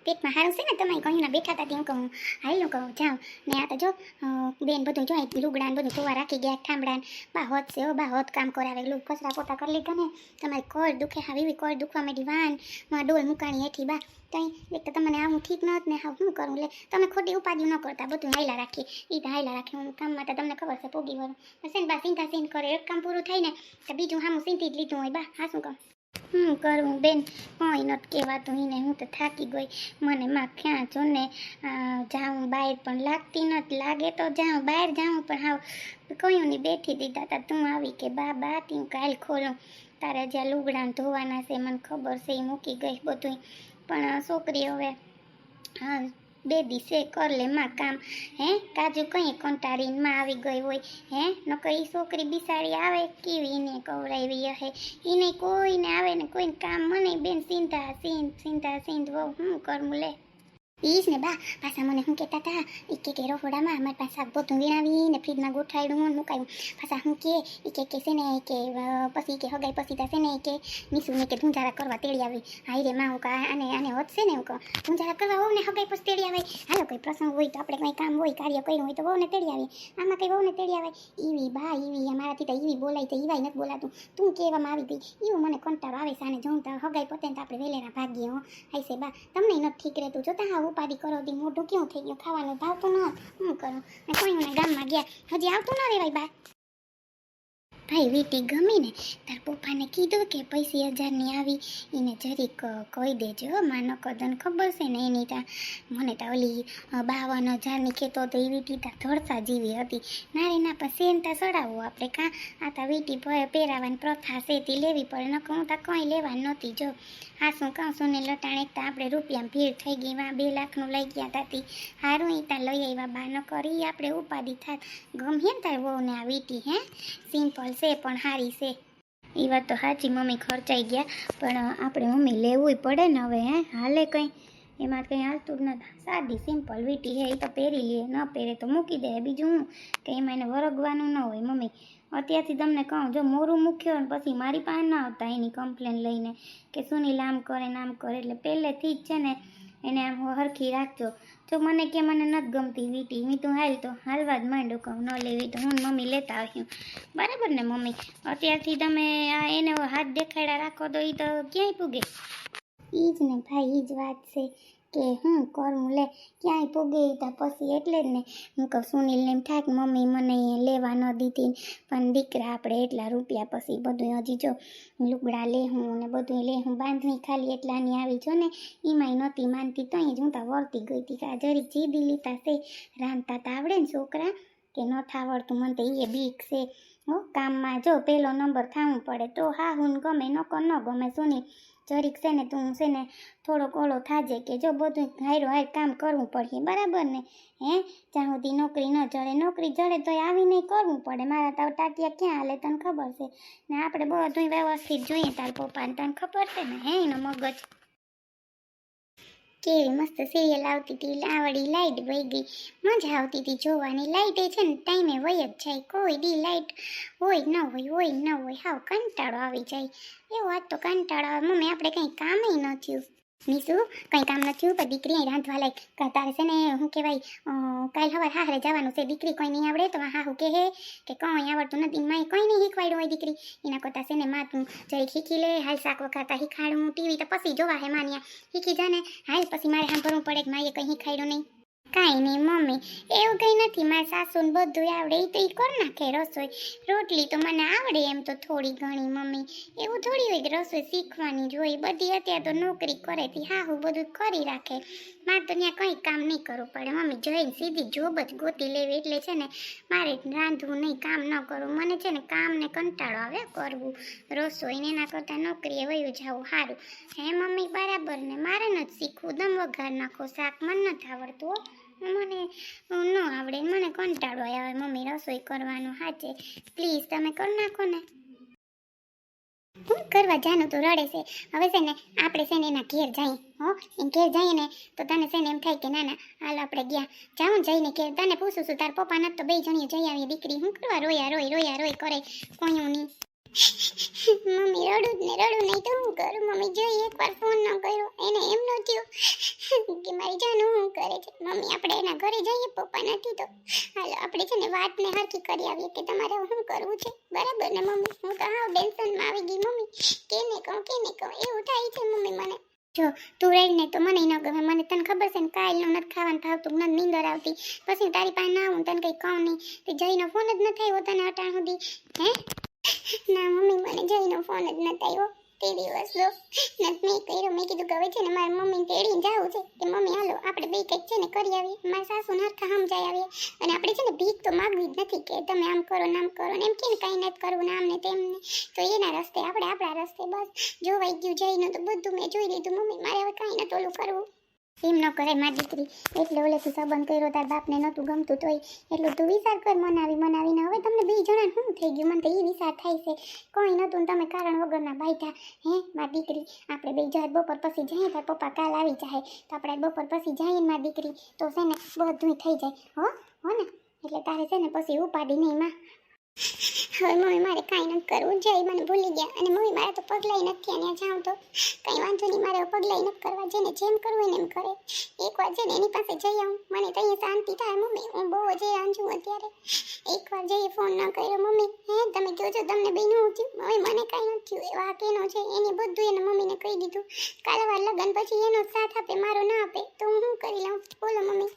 પેટમાં સારું છે ને તમે કહીને બેઠા હતા તેમ કહું હાલું કહું જાઉં ને આ તો જો બેન બધું જો લુગડા ને બધું ધોવા રાખી ગયા ઠામડા બા હોત છે બા હોત કામ કરાવે કચરા પોતા કરી લીધા ને તમારી કોર દુખે હા એવી કોર દુખવા માંડી વાન માં ડોલ મુકાણી હેઠી બા તઈ એક તો તમને આવું ઠીક ન ને હા શું કરું લે તમે ખોટી ઉપાધિ ન કરતા બધું હાઈલા રાખી એ તો હાઈલા રાખી હું કામમાં તો તમને ખબર છે પોગી વળું પછી બા સિંધા સિંધ કરે એક કામ પૂરું થાય ને તો બીજું સામું સિંધી જ લીધું હોય બા હા શું કહું કરું બેન કોઈ નથી કહેવાતું એને હું તો થાકી ગઈ મને માં ક્યાં છો ને જાઉં બહાર પણ લાગતી નથી લાગે તો જાઉં બહાર જાઉં પણ હાવ કયું નહીં બેઠી દીધા તા તું આવી કે બા તું કાલ ખોલું તારે જ્યાં લુગડાને ધોવાના છે મને ખબર છે એ મૂકી ગઈ બધું પણ છોકરી હવે હા બે દિવસે કર લે માં કામ હે કાજુ કઈ કંટાળીને માં આવી ગઈ હોય હે ન કઈ છોકરી બિસાડી આવે કેવી એને કવરાવી હે એને કોઈને આવે ને કોઈને કામ મને બેન ચિંતા વહુ હું કરું લે ઈજ ને બા પાછા મને શું કહેતા હતા એ કે રસોડામાં અમારી પાસે બધું વીણાવીને ફ્રીજમાં ગોઠવાડ્યું મુકાયું પાછા શું કે છે ને કે પછી કે હગાઈ પછી થશે ને કે મીસુને કે ધૂંઝારા કરવા તેડી આવી હાઈ રે માં હું આને વધશે ને હું કહું ધૂંઝારા કરવા હોવ ને હગાઈ પછી તેડી આવે હાલો કોઈ પ્રસંગ હોય તો આપણે કંઈ કામ હોય કાર્ય કર્યું હોય તો વહુને તેડી આવી આમાં કંઈ વહુને તેડી આવે એવી બા એવી અમારાથી તો એવી બોલાય તો એવાય નથી બોલાતું તું કહેવામાં આવી હતી એવું મને કંટાળો આવે સાને જોઉં તો હગાઈ પતે તો આપણે વેલેના ભાગીએ હો હાઈ છે બા તમને નથી ઠીક રહેતું જોતા હા ઉપાધિ કરો દી મોઢું કેવું થઈ ગયું ખાવાનું ભાવતું ન શું કરું ને કોઈ મને ગામમાં ગયા હજી આવતું ન રેવાય બા ભાઈ વીટી ગમી ને તાર પપ્પાને કીધું કે 50,000ની આવી એને જરીક કહી દેજો માનો કદન ખબર છે ને એની તા મને તો ઓલી 52,000ની કહેતો તો એ વીટી તા ધડસા જેવી હતી નારી ના પણ સેનતા ચડાવવું આપણે કાં આ તા વીટી પહેરાવાની પ્રથા છે તે લેવી પડે નકર હું તા કંઈ લેવા નહોતી જો હા શું કહું છું ને લટાણ એકતા આપણે રૂપિયામાં ભીડ થઈ ગઈ વાં 2 લાખનું લઈ ગયા તાતી હારું એ ત્યાં લઈ આવ્યા બા ન કરી આપણે ઉપાધિ થાત ગમે ને તાર વહુને આ વીટી હે સિમ્પલ છે પણ સારી છે એ વાત તો સાચી મમ્મી ખર્ચાઈ ગયા પણ આપણે મમ્મી લેવું પડે ને હવે હે હાલે કંઈ એમાં કંઈ હાલતું જ નથી સાદી સિમ્પલ વીટી હે એ તો પહેરી લે ન પહેરે તો મૂકી દે બીજું હું કે એમાં એને વરગવાનું ન હોય મમ્મી અત્યારથી તમને કહું જો મોરું મૂક્યો ને પછી મારી પાસે ના આવતા એની કમ્પ્લેન લઈને કે સુનિલ આમ કરે ને આમ કરે એટલે પહેલેથી જ છે ને એને આમ હરખી રાખજો જો મને કે મને નથી ગમતી વીટી મેં તું હાલ તો હાલવા જ માંડો કહું ન લેવી તો હું મમ્મી લેતા આવ્યું બરાબર ને મમ્મી અત્યારથી તમે આ એને હાથ દેખાડ્યા રાખો તો એ તો ક્યાંય પૂગે એ જ ને ભાઈ એ જ વાત છે કે હું કરું લે ક્યાંય પૂગે તો પછી એટલે જ ને હું કહું સુનિલને એમ થાય કે મમ્મી મને લેવા ન દીધી પણ દીકરા આપણે એટલા રૂપિયા પછી બધું હજી જો લુગડા લેહું ને બધું લેહું બાંધણી ખાલી એટલાની આવી જો ને એમાંય નહોતી માનતી તો અહીં જ હું તો વળતી ગઈ હતી કે આ જરીક જીદી લીધા છે રાંધતા તો આવડે ને છોકરા કે ન થાવડતું મને તો એ બીક છે હો કામમાં જો પહેલો નંબર થવું પડે તો હા હું ગમે નકર ન ગમે સુનિલ જરીક છે ને તું છે ને થોડોક ઓલો થાજે કે જો બધું હાયરો હાય કામ કરવું પડે બરાબર ને હે જ્યાં સુધી નોકરી ન જડે નોકરી જડે તો આવીને કરવું પડે મારા તો ટાટિયા ક્યાં હાલે તને ખબર છે ને આપણે બધું વ્યવસ્થિત જોઈએ તાર પપ્પાને તને ખબર છે ને હે એનો મગજ કેવી મસ્ત સિરિયલ આવતી હતી આવડી લાઇટ વહી ગઈ મજા આવતી હતી જોવાની લાઇટ છે ને ટાઈમે વહી જ જાય કોઈ દી લાઇટ હોય ન હોય હાવ કંટાળો આવી જાય એવો આજ તો કંટાળો આવે મમ્મી આપણે કંઈ કામે ન થયું નીસુ કંઈ કામ ન થયું પણ દીકરી અહીં રાંધવા લાયક તારે છે ને શું કહેવાય કાલ સવારે હારે જવાનું છે દીકરી કોઈ નહીં આવડે તો હા હું કે કંઈ આવડતું નથી માએ કંઈ નહીં શીખવાડ્યું હોય દીકરી એના કરતાં છે ને માં તું જરી શીખી લે હાલ શાક વખાતા શીખાડું ટીવી તો પછી જોવા હે માન્યા શીખી જા ને હાલ પછી મારે સાંભળવું પડે કે માએ કંઈ શીખાડ્યું નહીં કાંઈ નહીં મમ્મી એવું કંઈ નથી મારા સાસુને બધું આવડે એ તો એ કરી નાખે રસોઈ રોટલી તો મને આવડે એમ તો થોડી ઘણી મમ્મી એવું થોડી હોય કે રસોઈ શીખવાની જ હોય બધી અત્યારે તો નોકરી કરેથી હા હું બધું કરી રાખે મારે તો ત્યાં કંઈ કામ નહીં કરવું પડે મમ્મી જઈને સીધી જોબ જ ગોતી લેવી એટલે છે ને મારે રાંધવું નહીં કામ ન કરવું મને છે ને કામને કંટાળો આવે કરવું રસોઈને એના કરતાં નોકરીએ વયું જવું સારું હે મમ્મી બરાબર ને મારે નથી શીખવું દમ વઘાર નાખો શાક મને નથી આવડતું મને ન આવડે મને કંટાળો આવે મમ્મી રસોઈ કરવાનું સાચે પ્લીઝ તમે કરી નાખો ને હું કરવા જાનું તો રડે છે હવે છે ને આપણે છે ને એના ઘેર જઈએ હો એમ ઘેર જઈએ ને તો તને છે ને એમ થાય કે ના ના હાલ આપણે ગયા જાઉં જઈને ઘેર તને પૂછું છું તાર પપ્પા નથી તો બે જણીએ જઈ આવીએ દીકરી હું કરવા રોયા રોય કરે કોયું નહીં મમ્મી રડું જ ને રડું નહીં તો હું કરું મમ્મી જોઈ એકવાર ફોન ન કર્યો એને એમ ન થયું કે મારી જાનું શું કરે છે મમ્મી આપણે એના ઘરે જઈએ પપ્પા નથી તો હાલો આપણે છે ને વાતને હરખી કરી આવીએ કે તમારે શું કરવું છે બરાબર ને મમ્મી હું તો હાવ ટેન્શનમાં આવી ગઈ મમ્મી કેને કહું એવું થાય છે મમ્મી મને જો તું રહીને તો મને ન ગમે મને તને ખબર છે ને કાલનું નથી ખાવાનું ભાવતું નથી નીંદર આવતી પછી તારી પાસે ના આવું તને કંઈ કહું નહીં તે જઈનો ફોન જ નથી આવ્યો તને અટાણ સુધી હે ના મમ્મી મને જઈનો ફોન જ નથી આવ્યો તે દિવસ તો નથી મેં કર્યો મેં કીધું કે હવે છે ને મારી મમ્મીને તેડીને જવું છે કે મમ્મી હાલો આપણે બે કંઈક છે ને કરી આવીએ મારા સાસુને હરખા સમજાઈ આવીએ અને આપણે છે ને ભીખ તો માગવી જ નથી કે તમે આમ કરો ને આમ કરો ને એમ કે કાંઈ નથી કરવું ને આમ ને તેમને તો એના રસ્તે આપણે આપણા રસ્તે બસ જોવાઈ ગયું જઈને તો બધું મેં જોઈ લીધું મમ્મી મારે હવે કાંઈ નથી ઓલું કરવું એમ ન કરે મારી દીકરી એટલે ઓલેથી સંબંધ કર્યો તાર બાપને નહોતું ગમતું તોય એટલું તું વિચાર કર મનાવીને હવે તમને બે જણાને શું થઈ ગયું મને તો એ વિચાર થાય છે કોઈ નહોતું ને તમે કારણ વગરના બાયઠા હે મારી દીકરી આપણે બે જાય બપોર પછી જઈએ તાર પપ્પા કાલ આવી જાય તો આપણે બપોર પછી જઈએ ને મારી દીકરી તો છે ને બધું થઈ જાય હો ને એટલે તારે છે ને પછી ઉપાડી નહીં માં હવે મમ્મી મારે કાંઈ નથી કરવું જય મને ભૂલી ગયા અને મમ્મી મારે તો પગલાઈ નથી અને જાઉં તો કંઈ વાંધો નહીં મારે પગલાઈ નથી કરવા જેને જેમ કરવું એને એમ કરે એકવાર જઈને એની પાસે જઈ આવું મને તો અહીંયા શાંતિ થાય મમ્મી હું બહુ જ આંજું અત્યારે એકવાર જઈએ ફોન ન કર્યો મમ્મી હે તમે કહો છો તમને બેનું થયું હવે મને કાંઈ નથી થયું એવા કેનો છે એને બધું એને મમ્મીને કહી દીધું કાલવાર લગ્ન પછી એનો સાથ આપે મારો ના આપે તો હું શું કરી લઉં બોલો મમ્મી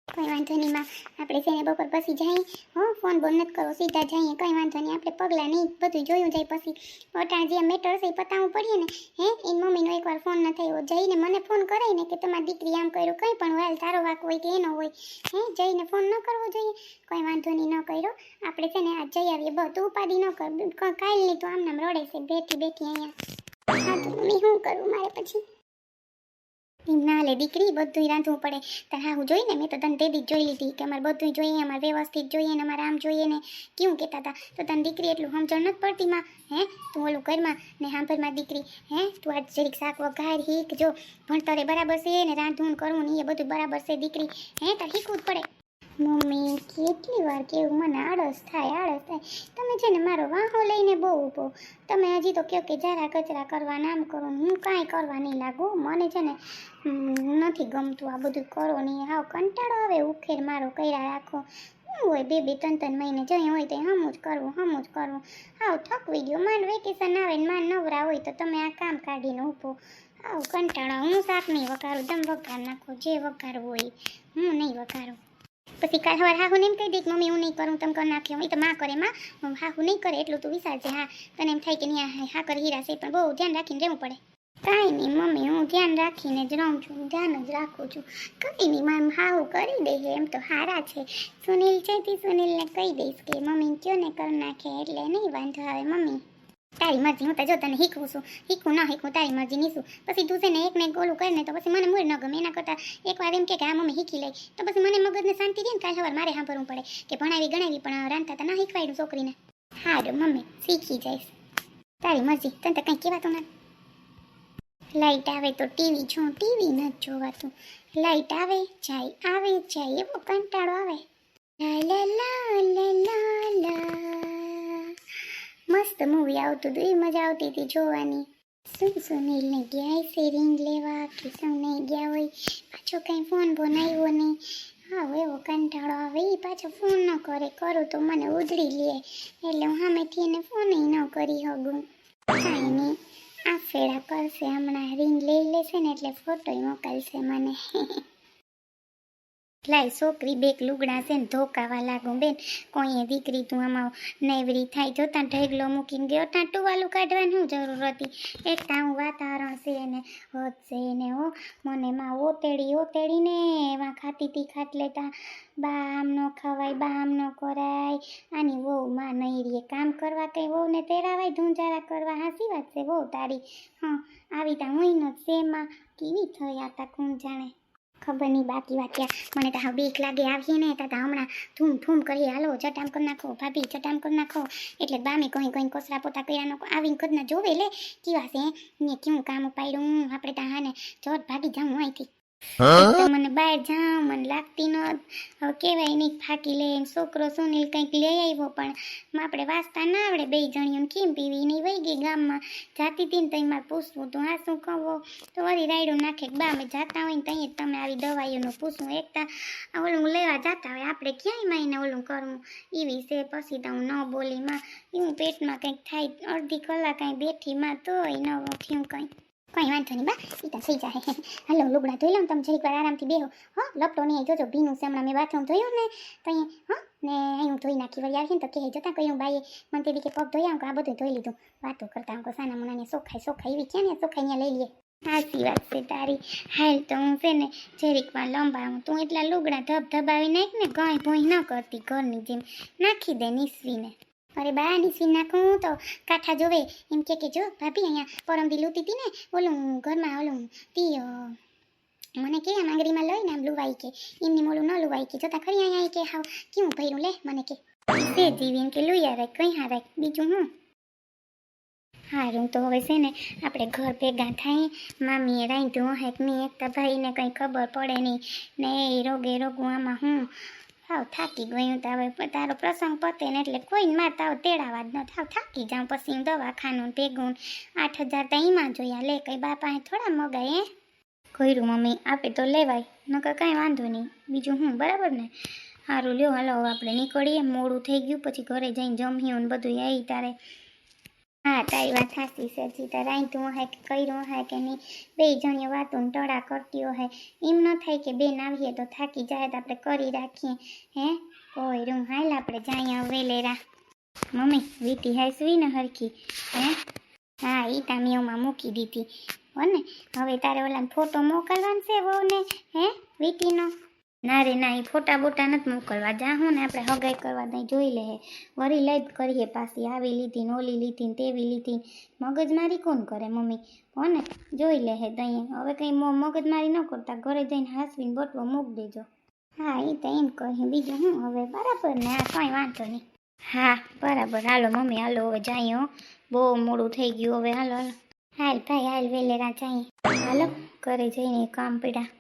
કોઈ વાંધો નહીં માં આપણે છે ને બપોર પછી જઈએ ફોન બોલ નથી કરો સીધા જઈએ કંઈ વાંધો નહીં આપણે પગલાં નહીં બધું જોયું જાય પછી અટાણ જે મેટર છે એ પતાવવું પડીએ ને હે એની મમ્મીનો એકવાર ફોન ન થયો જઈને મને ફોન કરાય ને કે તમારી દીકરી આમ કર્યું કંઈ પણ વાલ તારો વાક હોય કે એનો હોય હે જઈને ફોન ન કરવો જોઈએ કંઈ વાંધો નહીં ન કર્યો આપણે છે ને આ જઈ આવીએ બધું ઉપાધિ ન કર કાલની તો આમ નામ રડે છે બેઠી અહીંયા હા તો મમ્મી શું કરવું મારે પછી એમ ના લે દીકરી બધું રાંધવું પડે તાર હા હું જોઈને મેં તો તને તે દી જોઈ લીધી કે અમારે બધું જોઈએ અમારે વ્યવસ્થિત જોઈએ ને અમારે આમ જોઈએ ને કેવું કહેતા હતા તો તને દીકરી એટલું સમજણ નથી પડતી માં હે તું ઓલું ઘરમાં ને સાંભળમાં દીકરી હે તું આજ જરીક શાક વઘાર હીક જો ભણતરે બરાબર છે ને રાંધવું કરવું ને એ બધું બરાબર છે દીકરી હે તાર શીખવું જ પડે મમ્મી કેટલી વાર કેવું મને આળસ થાય તમે છે ને મારો વાહો લઈને બહુ ઊભો તમે હજી તો કહો કે જરા કચરા કરવા નામ કરો હું કાંઈ કરવા નહીં લાગુ મને છે ને નથી ગમતું આ બધું કરો નહીં હાવ કંટાળો આવે ઉખેર મારો કર્યા રાખો શું હોય બે ત્રણ મહિને જઈ હોય તો હમું જ કરવું હાવ થકવી ગયો માન વેકેશન આવે ને માન નવરા હોય તો તમે આ કામ કાઢીને ઊભો હાવ કંટાળો હું શાક નહીં વઘારું તમે વઘાર નાખો જે વઘારવું હોય હું નહીં વઘારું પછી કાલ સવાર હાહુ ને એમ કહી દે કે મમ્મી હું નહીં કરું તમે કરી નાખ્યો એ તો માં કરે માં હાહુ નહીં કરે એટલું તું વિચારજે હા તને એમ થાય કે નહીં હા કરે હીરા છે પણ બહુ ધ્યાન રાખીને રહેવું પડે કાંઈ નહીં મમ્મી હું ધ્યાન રાખીને જ રહું છું ધ્યાન જ રાખું છું કંઈ નહીં મામ હાહુ કરી દે એમ તો હારા છે સુનિલ છે તે સુનિલને કહી દઈશ કે મમ્મી કયો ને કરી નાખે એટલે નહીં વાંધો આવે મમ્મી તારી મરજી હું તો જો તને શીખવું છું શીખવું ન શીખવું તારી મરજી નીશું પછી તું છે ને એકને ગોલું કરીને તો પછી મને મૂળ ન ગમે એના કરતાં એકવાર એમ કે આ મમ્મી શીખી લઈ તો પછી મને મગજને શાંતિ દે ને કાલ સવાર મારે સાંભળવું પડે કે ભણાવી ગણાવી પણ રાંધતા તો ના શીખવાડ્યું છોકરીને હારું મમ્મી શીખી જઈશ તારી મરજી તને તો કંઈ કહેવાતું ના લાઈટ આવે તો ટીવી જોઉં ટીવી નથી જોવાતું લાઈટ આવે જાય એવો કંટાળો આવે લા લા લા લા લા મસ્ત મૂવી આવતું હતું એ મજા આવતી હતી જોવાની શું સુનિલને ગયા છે રિંગ લેવા કે શું નહીં ગયા હોય પાછો કંઈ ફોન બોન આવ્યો નહીં હા એવો કંટાળો આવે એ પાછો ફોન ન કરે કરું તો મને ઉધડી લે એટલે હું સામેથી એને ફોન ન કરી શકું કાંઈ નહીં આ ફેરા કરશે હમણાં રિંગ લઈ લેશે ને એટલે ફોટોય મોકલશે મને લાય છોકરી બેક લુગડા છે ને ધોકાવા લાગું બેન કોઈએ દીકરી તું આમાં નેવરી થાય જોતાં ઢગલો મૂકીને ગયો ત્યાં ટુવાલું કાઢવાની શું જરૂર હતી એક તાવું વાતાવરણ છે ને હોત છે ને હો મને માં ઓતેડીને એવા ખાતી ખાટ લેતા બા આમ ન ખવાય બા આમ ન કરાય આની વહુ માં નહીં રે કામ કરવા કંઈ વહુને તેરાવાય ધૂંજારા કરવા હાસી વાત છે વહુ તારી હા આવી તા હું ન છે માં કેવી થયા તા કોણ જાણે ખબર નહીં બાકી વાત્યા મને તો હા બીક લાગે આવીએ ને તા હમણાં ધૂમ કરીએ હાલો ચટામ કરી નાખો ભાભી ચટામ કરી નાખો એટલે બામે કંઈ કચરા પોતા કર્યા નાખો આવીને કદના જોવે લે કેવા છે ને કેવું કામ ઉપાડ્યું આપણે ત્યાં હા ને ચોટ ભાગી જાઉં અહીંથી એક તો મને બહાર જાઉં મને લાગતી ન હવે કહેવાય નહીં ફાકી લે એમ છોકરો સુનિલ કંઈક લઈ આવ્યો પણ આપણે વાંચતા ના આવડે બે જણીઓને કેમ પીવી નહીં વહી ગઈ ગામમાં જાતી હતી ને તઈ મારે પૂછવું તું હા શું કહો તો વળી રાયડું નાખે કે બા અમે જાતા હોય ને તઈ જ તમે આવી દવાઈઓનું પૂછવું એકતા ઓલું લેવા જતા હોય આપણે ક્યાંય માઈને ઓલું કરવું એવી છે પછી તો હું ન બોલી માં એવું પેટમાં કંઈક થાય અડધી કલાક કાંઈ બેઠી માં તોય ન થયું કંઈ વાંધો નહીં બા ઈ તો થઈ જાય હાલો લુગડા ધોઈ લઉં તમે જરીક વાર આરામથી બેહો હો લપટો નહીં જોજો ભીનું છે હમણાં મેં બાથરૂમ ધોયું ને તો અહીંયા હો ને અહીં ધોઈ નાખી વળી આવીને તો કહે જતા કહ્યું બાઈએ મને તે કે પગ ધોઈ આવું આ બધું ધોઈ લીધું વાતો કરતા આમ સાના મુનાને સોખાઈ એવી ક્યાં ને સોખાઈ ત્યાં લઈ લે સાચી વાત છે તારી હાલ તો હું છે ને જરીક વાર લંબાવું તું એટલા લુગડા ધબધબાવી નાખ ને ગાય ભોંય ન કરતી ઘરની જેમ નાખી દે નીસવીને અરે બા નીસવી નાખું તો કાંઠા જોવે એમ કે જો ભાભી અહીંયા પરમદી લૂતી હતી ને ઓલું ઘરમાં ઓલું તી મને કે આમ આંગળીમાં લઈને આમ લુવાઈ કે એમની મોલું ન લુવાઈ કે જોતા ખરી અહીંયા કે હાવ કેવું ભર્યું લે મને કે તે જીવી એમ કે લુયા રાખ કંઈ હા રાખ બીજું હું હારું તો હવે છે ને આપણે ઘર ભેગા થાય મામીએ રાંધ્યું હે કે નહીં એકતા ભાઈને કંઈ ખબર પડે નહીં ને એ રોગું આમાં હું હાવ થાકી ગયું તો હવે તારો પ્રસંગ પતે ને એટલે કોઈને માર તાવ તેડાવા જ ન થાવ થાકી જાઉં પછી દવાખાનું ભેગું 8,000 તો એમાં જોયા લે કંઈ બાપા થોડા મગાય કર્યું મમ્મી આપે તો લેવાય નકર કાંઈ વાંધો નહીં બીજું હું બરાબર ને સારું લ્યો હાલો હવે આપણે નીકળીએ મોડું થઈ ગયું પછી ઘરે જઈને જમ્યું ને બધું આવી તારે હા તારી વાત સાચી છે હજી તો રાંધ્યું હે કે કર્યું હે કે નહીં બે જણીઓ વાતો ટળા કરતી હોય એમ ન થાય કે બેન આવીએ તો થાકી જાય તો આપણે કરી રાખીએ હે કોઈ રૂમ હાલ આપણે જાય વેલેરા મમ્મી વીટી હાસવી ને હરખી હે હા એ તામીઓમાં મૂકી દીધી હો ને હવે તારે ઓલા ફોટો મોકલવાનો છે વહુ ને હે વીટીનો ના રે ના એ ફોટા બોટા નથી મોકલવા જા હું ને આપણે હગાઈ કરવા દઈ જોઈ લે વળી લઈ જ કરીએ પાછી આવી લીધી ને ઓલી લીધી ને તેવી લીધી મગજમારી કોણ કરે મમ્મી હો ને જોઈ લે દઈએ હવે કંઈ મગજમારી ન કરતા ઘરે જઈને હાસવીને બટવો મૂક દેજો હા એ તો એમ કહ્યું બીજું હું હવે બરાબર ને આ કંઈ વાંધો નહીં હા બરાબર હાલો મમ્મી હાલો હવે જઈએ હો બહુ મોડું થઈ ગયું હવે હાલો હાલ ભાઈ હાલ વેલેરા જઈએ હાલો ઘરે જઈને કામ પડ્યા